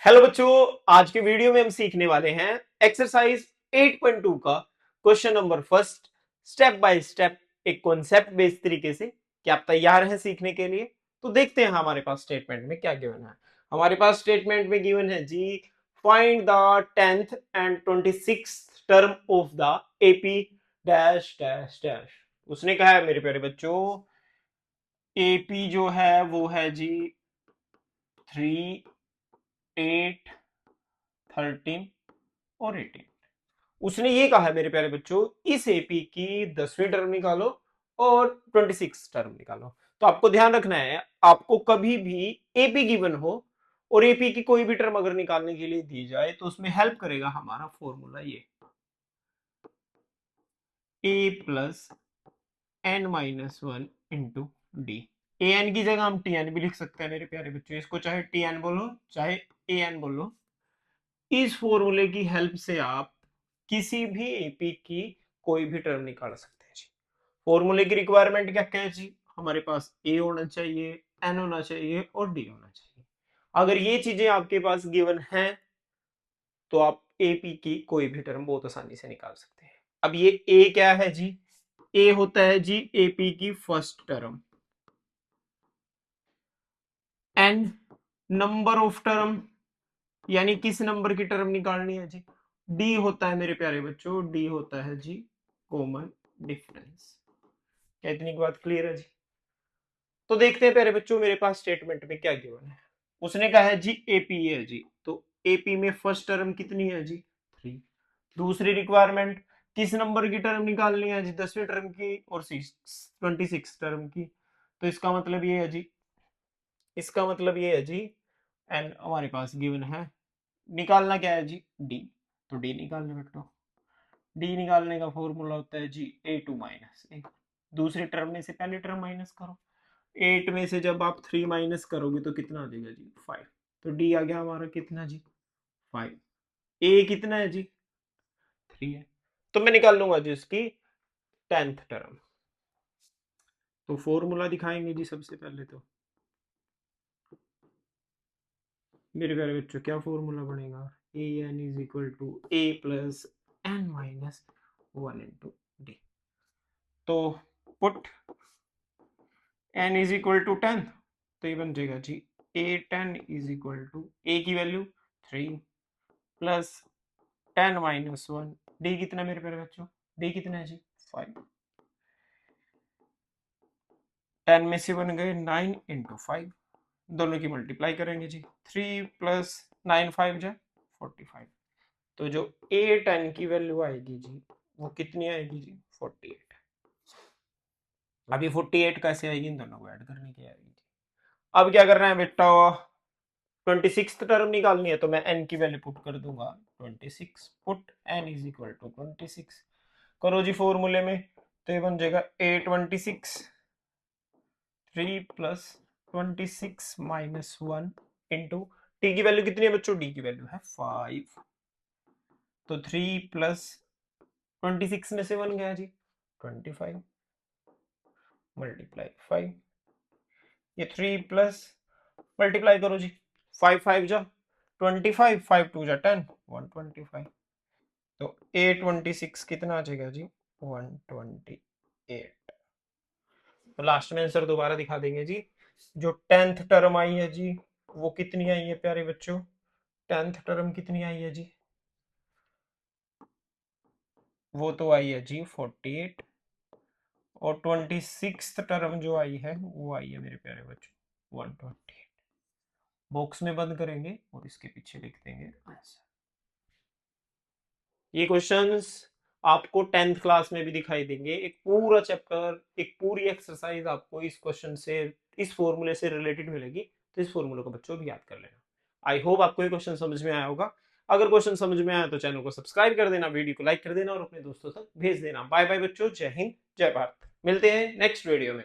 Hello बच्चों, आज के वीडियो में हम सीखने वाले हैं एक्सरसाइज 8.2 का question number first, step by step एक कॉन्सेप्ट बेस्ड तरीके से। क्या आप तैयार हैं सीखने के लिए? तो देखते हैं हमारे पास स्टेटमेंट में क्या गिवन है। हमारे पास स्टेटमेंट में गिवन है जी, find the 10th and 26th term of the AP dash dash dash. उसने कहा है मेरे प्यारे बच्चों, एपी जो है वो है जी 3, 8, 13 और 18। उसने ये कहा है मेरे प्यारे बच्चों, इस एपी की 10वीं टर्म निकालो और 26 टर्म निकालो। तो आपको ध्यान रखना है, आपको कभी भी एपी गिवन हो और एपी की कोई भी टर्म अगर निकालने के लिए दी जाए तो उसमें हेल्प करेगा हमारा फॉर्मूला ये, A plus N minus one into D. A N की जगह हम टी एन भी लिख सकते हैं मेरे प्यारे बच्चों, इसको चाहे टी एन बोलो चाहे ए एन बोलो। इस फॉर्मूले की हेल्प से आप किसी भी एपी की कोई भी टर्म निकाल सकते हैं जी। फॉर्मूले की रिक्वायरमेंट क्या क्या है जी? हमारे पास ए होना चाहिए, एन होना चाहिए और डी होना चाहिए। अगर ये चीजें आपके पास गिवन हैं तो आप एपी की कोई भी टर्म बहुत आसानी से निकाल सकते हैं। अब ये ए क्या है जी? ए होता है जी एपी की first term. N number of term, यानी किस नंबर की टर्म निकालनी है जी। डी होता है मेरे प्यारे बच्चों, डी होता है जी कॉमन डिफरेंस। क्या इतनी की बात क्लियर है जी? तो देखते हैं प्यारे बच्चों मेरे पास स्टेटमेंट में क्या गिवन है। उसने कहा है जी एपी है जी, तो एपी में फर्स्ट टर्म कितनी है जी? 3। दूसरी रिक्वायरमेंट, किस नंबर की टर्म निकालनी है जी? 10वीं टर्म की और 26 टर्म की। तो इसका मतलब ये है जी, इसका मतलब ये है जी, एन हमारे पास गिवन है, निकालना क्या है जी? डी। तो डी निकालने बेटो, डी निकालने का फॉर्मूला होता है जी ए टू माइनस ए। दूसरी टर्म में से पहली टर्म माइनस करो, 8 में से जब आप 3 माइनस करोगे तो कितना आ जाएगा जी? 5। तो डी आ गया हमारा कितना जी? 5। ए कितना है जी? 3 है। तो मैं निकाल लूंगा जी इसकी 10th टर्म। तो फॉर्मूला दिखाएंगे जी सबसे पहले तो मेरे प्यारे बच्चों, क्या फॉर्मूला बनेगा? A N is equal to A plus N minus one into D. तो put N is equal to 10, तो ये बन जाएगा जी A 10 is equal to A की value 3 plus 10 minus one. D कितना मेरे प्यारे बच्चों? डी कितना है जी? 5। 10 में से बन गए 9 इंटू 5, दोनों की मल्टीप्लाई करेंगे जी। 3 प्लस 9 5 जा 45। तो जो ए 10 की वैल्यू आएगी जी वो कितनी आएगी जी? 48। अभी 48 कैसे आएगी? इन दोनों को ऐड करने की आएगी जी। अब क्या करना है बेटा? 26 टर्म निकालनी है तो मैं n की वैल्यू पुट कर दूंगा 26। Put n is equal to 26 करो जी फॉर्मूले में, तो ये बन जाएगा a26 3 plus 26 minus one into T की वैल्यू कितनी है बच्चों? डी की वैल्यू है 5। तो 3 प्लस 26 में से वन गया जी 25 मल्टीप्लाई 5। ये 3 प्लस मल्टीप्लाई करो जी, 5 5 जा 25, 5 2 जा 10 125। तो A26 कितना आ जाएगा जी? 128। तो लास्ट में आंसर दोबारा दिखा देंगे जी। जो 10th टर्म आई है जी वो कितनी आई है प्यारे बच्चों? 10th टर्म कितनी आई है जी? वो तो आई है जी 48। और 26th टर्म जो आई है वो आई है मेरे प्यारे बच्चों 128। बॉक्स में बंद करेंगे और इसके पीछे लिख देंगे आंसर। ये क्वेश्चंस आपको 10th क्लास में भी दिखाई देंगे। एक पूरा चैप्टर, एक पूरी एक्सरसाइज आपको इस क्वेश्चन से, इस फॉर्मूले से रिलेटेड मिलेगी। तो इस फॉर्मूले को बच्चों भी याद कर लेना। आई होप आपको ये क्वेश्चन समझ में आया होगा। अगर क्वेश्चन समझ में आया तो चैनल को सब्सक्राइब कर देना, वीडियो को लाइक कर देना और अपने दोस्तों तक भेज देना। बाय बाय बच्चों, जय हिंद जय भारत। मिलते हैं नेक्स्ट वीडियो में।